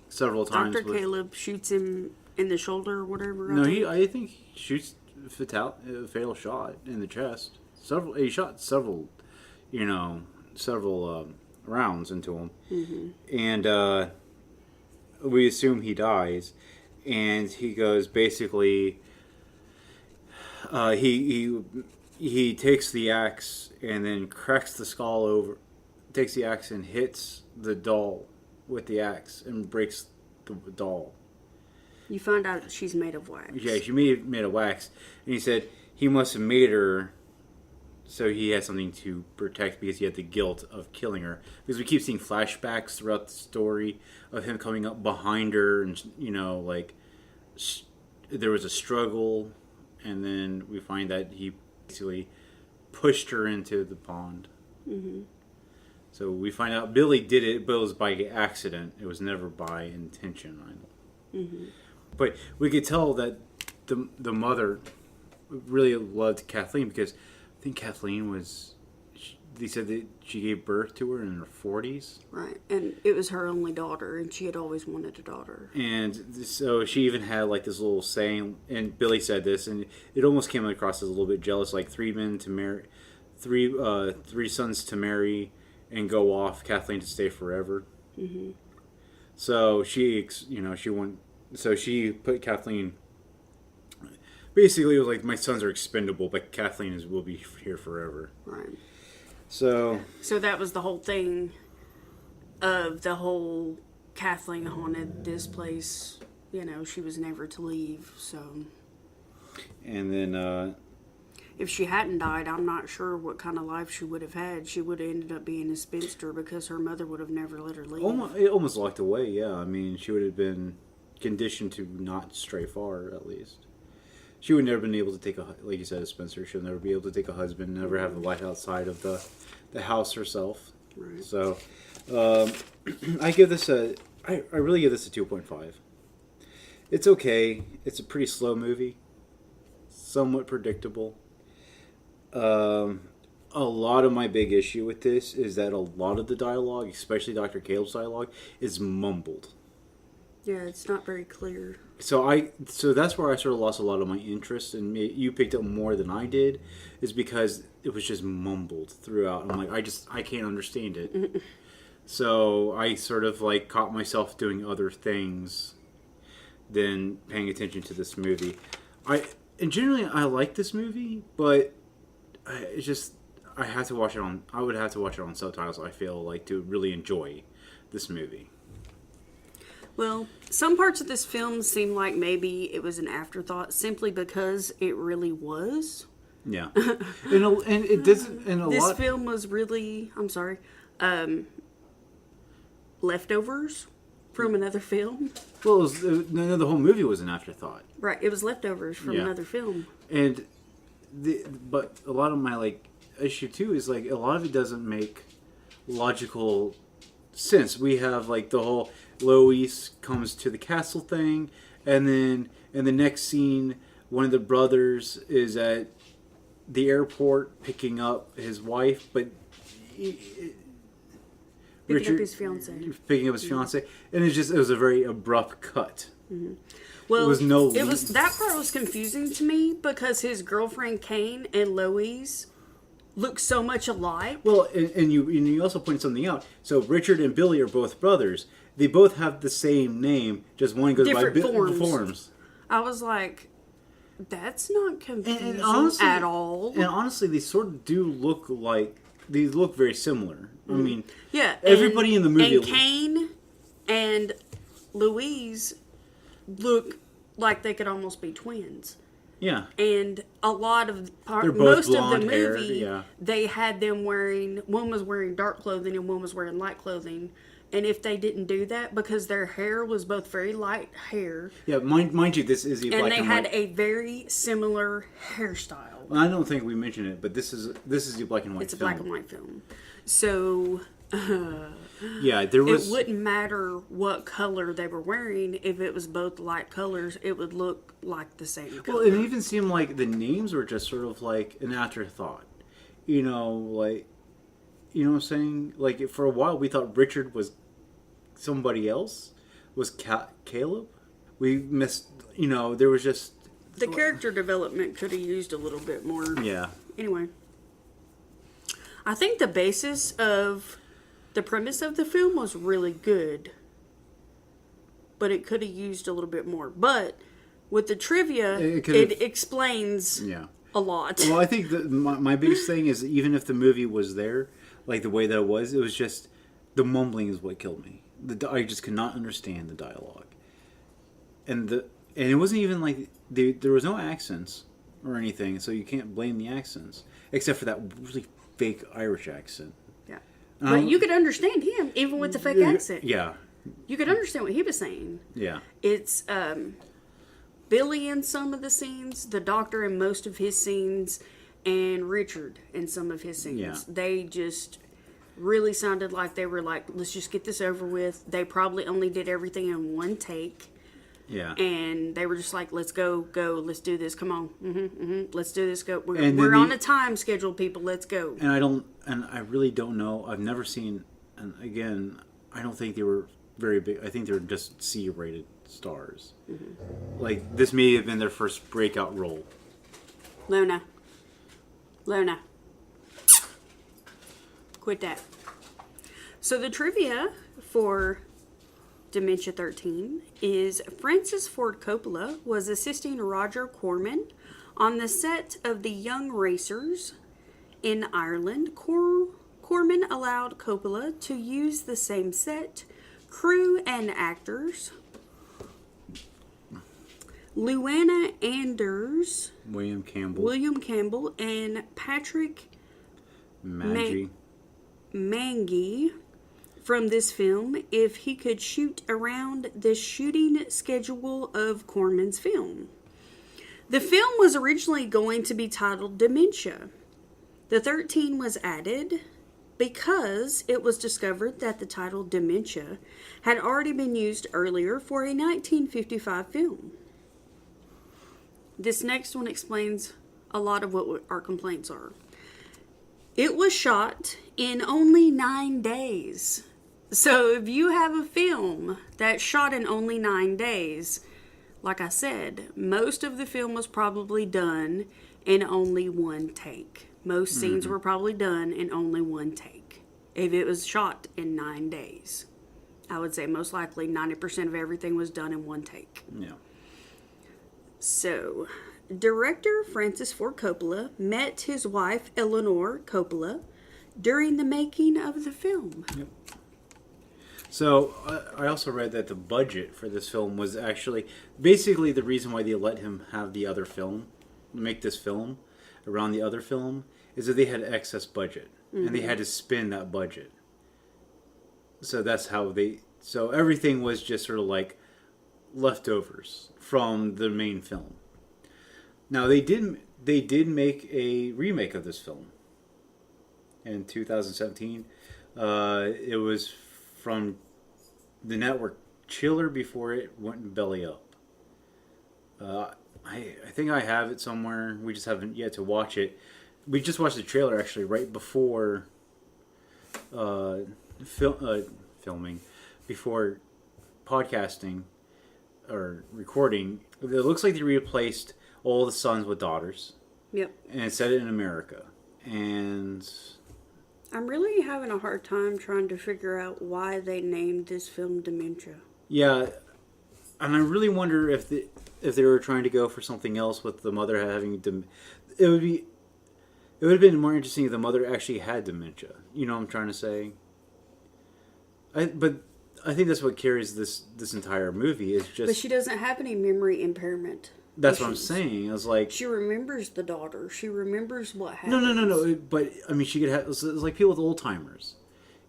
several times. Dr. Caleb shoots him in the shoulder or whatever. I think he shoots a fatal shot in the chest. He shot several rounds into him. Mm-hmm. And we assume he dies. And he goes, basically, he takes the axe and then cracks the skull over, takes the axe and hits the doll with the axe and breaks the doll. You find out that she's made of wax. Yeah, she made of wax. And he said he must have made her so he had something to protect because he had the guilt of killing her. Because we keep seeing flashbacks throughout the story of him coming up behind her and, there was a struggle, and then we find that he basically pushed her into the pond. Mm-hmm. So we find out Billy did it, but it was by accident. It was never by intention. Mm-hmm. But we could tell that the mother really loved Kathleen because I think Kathleen was... They said that she gave birth to her in her 40s. Right, and it was her only daughter, and she had always wanted a daughter. And so she even had like this little saying, and Billy said this, and it almost came across as a little bit jealous, like 3 men to marry, three sons to marry, and go off, Kathleen to stay forever. Mm-hmm. So she put Kathleen. Basically, it was like, my sons are expendable, but Kathleen will be here forever. Right. So that was the whole thing of the whole Kathleen haunted this place. She was never to leave, so. And then... if she hadn't died, I'm not sure what kind of life she would have had. She would have ended up being a spinster because her mother would have never let her leave. Almost locked away, yeah. I mean, she would have been conditioned to not stray far, at least. She would never have been able to take like you said, a spinster. She'll never be able to take a husband, never have a light outside of the house herself. Right. So, I really give this a 2.5. It's okay. It's a pretty slow movie. Somewhat predictable. A lot of my big issue with this is that a lot of the dialogue, especially Dr. Caleb's dialogue, is mumbled. Yeah, it's not very clear. So that's where I sort of lost a lot of my interest, and you picked up more than I did, is because it was just mumbled throughout. I'm like, I can't understand it. So I sort of like caught myself doing other things than paying attention to this movie. And generally I like this movie, but it's just I would have to watch it on subtitles, I feel like, to really enjoy this movie. Well, some parts of this film seem like maybe it was an afterthought simply because it really was. Yeah. and it doesn't... This film was really... I'm sorry. Leftovers from another film. Well, the whole movie was an afterthought. Right. It was leftovers from another film. And... But a lot of my, issue, too, is, a lot of it doesn't make logical sense. We have, the whole... Louise comes to the castle thing, and then in the next scene, one of the brothers is at the airport picking up his wife, but picking up his fiance, and it was a very abrupt cut. Mm-hmm. Well, that part was confusing to me because his girlfriend Kane and Louise look so much alike. Well, and you also pointed something out. So Richard and Billy are both brothers. They both have the same name, just one goes different by forms. I was like, that's not confusing and honestly, at all. And honestly, they sort of do look very similar. I mean, yeah, everybody in the movie. And Kane and Louise look like they could almost be twins. Yeah. And a lot of most of the movie, yeah. They had them one was wearing dark clothing and one was wearing light clothing. And if they didn't do that, because their hair was both very light hair. Yeah, mind you, this is a black and white. And they had a very similar hairstyle. Well, I don't think we mentioned it, but this is a black and white film. It's a black and white film. So... yeah, there was... It wouldn't matter what color they were wearing. If it was both light colors, it would look like the same color. Well, it even seemed like the names were just sort of like an afterthought. You know what I'm saying? Like, for a while, we thought Richard was somebody else. Was Caleb? We missed, there was just... The character development could have used a little bit more. Yeah. Anyway. I think the basis of the premise of the film was really good. But it could have used a little bit more. But with the trivia, it explains a lot. Well, I think my biggest thing is, even if the movie was there, like the way that it was just... The mumbling is what killed me. I just could not understand the dialogue. And it wasn't even like... There was no accents or anything, so you can't blame the accents. Except for that really fake Irish accent. Yeah. But you could understand him, even with the fake accent. Yeah. You could understand what he was saying. Yeah. It's Billy in some of the scenes, the doctor in most of his scenes, and Richard in some of his scenes. Yeah. They just really sounded like they were like, let's just get this over with. They probably only did everything in one take. Yeah. And they were just like, let's go, let's do this, come on, let's do this, go. We're on a time schedule, people, let's go. And I really don't know, I've never seen, and again, I don't think they were very big, I think they were just C-rated stars. Mm-hmm. Like, this may have been their first breakout role. Luna. Quit that. So the trivia for Dementia 13 is Francis Ford Coppola was assisting Roger Corman on the set of The Young Racers in Ireland. Corman allowed Coppola to use the same set, crew, and actors. Luana Anders, William Campbell, and Patrick Magee from this film if he could shoot around the shooting schedule of Corman's film. The film was originally going to be titled Dementia. The 13 was added because it was discovered that the title Dementia had already been used earlier for a 1955 film. This next one explains a lot of what our complaints are. It was shot in only 9 days. So if you have a film that's shot in only 9 days, like I said, most of the film was probably done in only one take. Most scenes were probably done in only one take. If it was shot in 9 days, I would say most likely 90% of everything was done in one take. Yeah. So, director Francis Ford Coppola met his wife Eleanor Coppola during the making of the film. Yep. So, I also read that the budget for this film was actually... Basically, the reason why they let him have the other film, make this film, around the other film, is that they had excess budget. Mm-hmm. And they had to spend that budget. So that's how they... So everything was just sort of like leftovers from the main film. Now, they did make a remake of this film in 2017. It was from the network Chiller before it went belly up. I think I have it somewhere. We just haven't yet to watch it. We just watched the trailer actually right before filming, before podcasting or recording. It looks like they replaced all the sons with daughters. Yep. And it set it in America. And I'm really having a hard time trying to figure out why they named this film Dementia. Yeah, and I really wonder if they were trying to go for something else with the mother having it would have been more interesting if the mother actually had dementia. You know what I'm trying to say? But I think that's what carries this entire movie is just. But she doesn't have any memory impairment. That's what I'm saying. I was like, she remembers the daughter. She remembers what happened. No. But I mean, she could have. It's like people with Alzheimer's,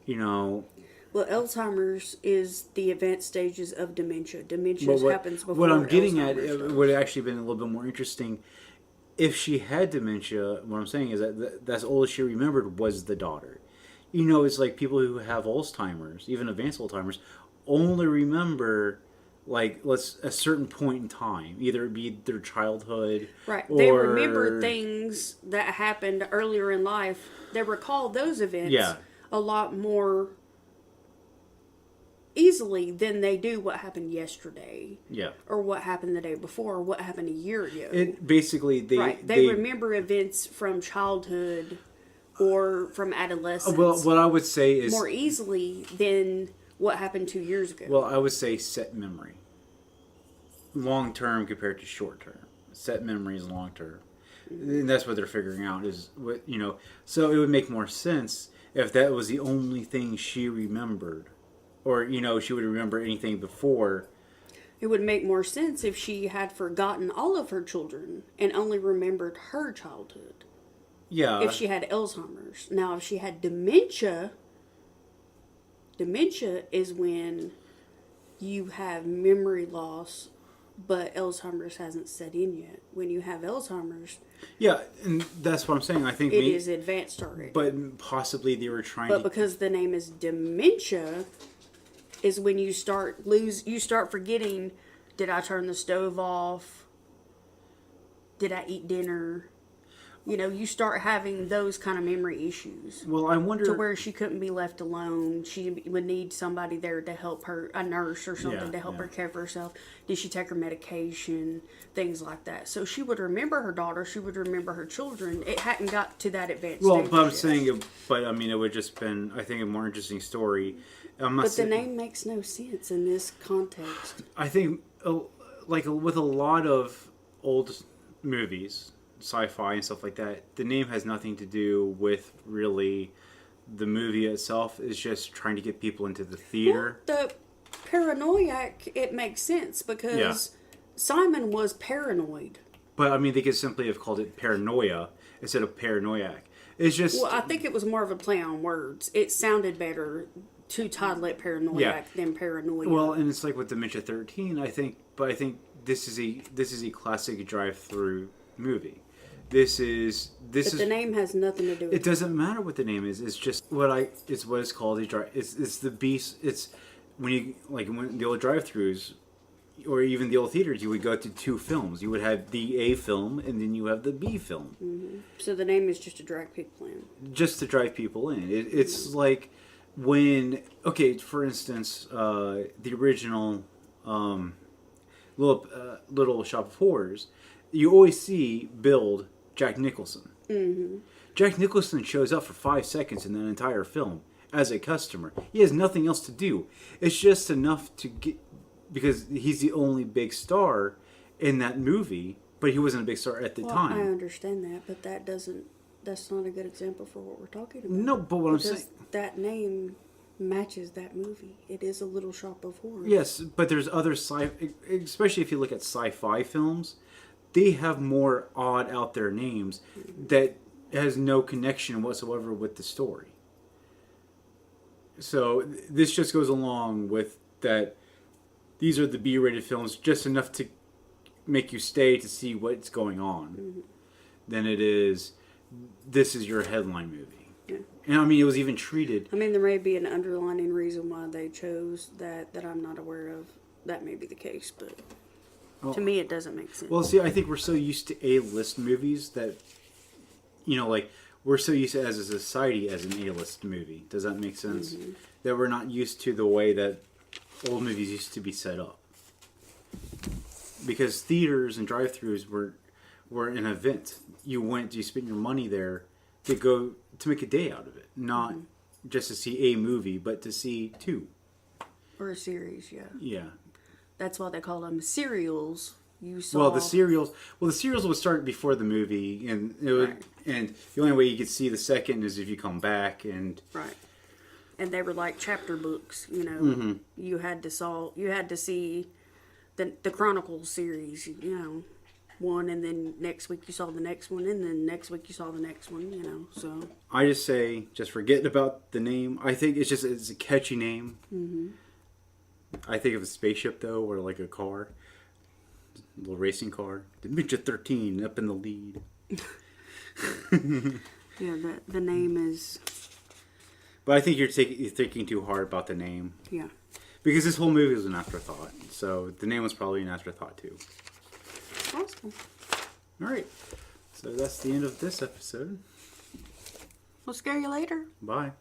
you know. Well, Alzheimer's is the advanced stages of dementia. Dementia happens before. What I'm getting at does. would have actually been a little bit more interesting if she had dementia. What I'm saying is that's all she remembered was the daughter. You know, it's like people who have Alzheimer's, even advanced Alzheimer's, only remember like a certain point in time, either it be their childhood, right? They remember things that happened earlier in life. They recall those events. Yeah. a lot more easily than they do what happened yesterday. Yeah. Or what happened the day before, or what happened a year ago. It basically They remember events from childhood or from adolescence. Well, what I would say is more easily than what happened 2 years ago. Well, I would say set memory. Long term compared to short term. Set memory is long term. And that's what they're figuring out is what, so it would make more sense if that was the only thing she remembered. Or, she would remember anything before. It would make more sense if she had forgotten all of her children and only remembered her childhood. Yeah. If she had Alzheimer's. Now, if she had dementia is when you have memory loss, but Alzheimer's hasn't set in yet. When you have Alzheimer's... Yeah, and that's what I'm saying. I think it is advanced already. But possibly they were trying to... But because the name is dementia... is when you start forgetting, did I turn the stove off? Did I eat dinner? You start having those kind of memory issues. Well, I wonder... to where she couldn't be left alone. She would need somebody there to help her, a nurse or something, to help her care for herself. Did she take her medication? Things like that. So she would remember her daughter. She would remember her children. It hadn't got to that advanced stage but I'm yet. saying, it would just been, I think, a more interesting story. But the name makes no sense in this context. I think, with a lot of old movies, sci-fi and stuff like that, the name has nothing to do with really the movie itself. It's just trying to get people into the theater. Well, the paranoiac, it makes sense because Simon was paranoid. But, they could simply have called it paranoia instead of paranoiac. It's just... Well, I think it was more of a play on words. It sounded better to title it paranoiac than paranoia. Well, and it's like with Dementia 13, I think this is a classic drive-through movie. The name has nothing to do with it. It doesn't matter what the name is. It's just it's what it's called. It's the beast. It's when the old drive-throughs, or even the old theaters, you would go to two films. You would have the A film, and then you have the B film. Mm-hmm. So the name is just to drag people in. Just to drive people in. It's like when, for instance, the original Little Shop of Horrors, you always see billed Jack Nicholson. Mm-hmm. Jack Nicholson shows up for 5 seconds in that entire film as a customer. He has nothing else to do. It's just enough to get, because he's the only big star in that movie, but he wasn't a big star at the time. I understand that, but that's not a good example for what we're talking about. No, but what I'm saying... that name matches that movie. It is a Little Shop of Horrors. Yes, but there's other especially if you look at sci-fi films, they have more odd out there names that has no connection whatsoever with the story. So this just goes along with that. These are the B-rated films, just enough to make you stay to see what's going on. Than it is, this is your headline movie. Yeah. And it was even treated... there may be an underlying reason why they chose that I'm not aware of. That may be the case, but to me it doesn't make sense. Well, see, I think we're so used to A-list movies that, we're so used to as a society as an A-list movie. Does that make sense? Mm-hmm. That we're not used to the way that old movies used to be set up. Because theaters and drive-thrus were an event. You spent your money there to make a day out of it. Not just to see a movie, but to see two. Or a series, yeah. Yeah. That's why they call them serials. The serials would start before the movie, and and the only way you could see the second is if you come back and and they were like chapter books. You had to see the Chronicles series. One, and then next week you saw the next one, and then next week you saw the next one. So I just say, just forget about the name. I think it's a catchy name. Mm-hmm. I think of a spaceship, though, or like a car. A little racing car. Dementia 13, up in the lead. Yeah, the name is... But I think you're thinking too hard about the name. Yeah. Because this whole movie was an afterthought. So the name was probably an afterthought, too. Awesome. All right. So that's the end of this episode. We'll scare you later. Bye.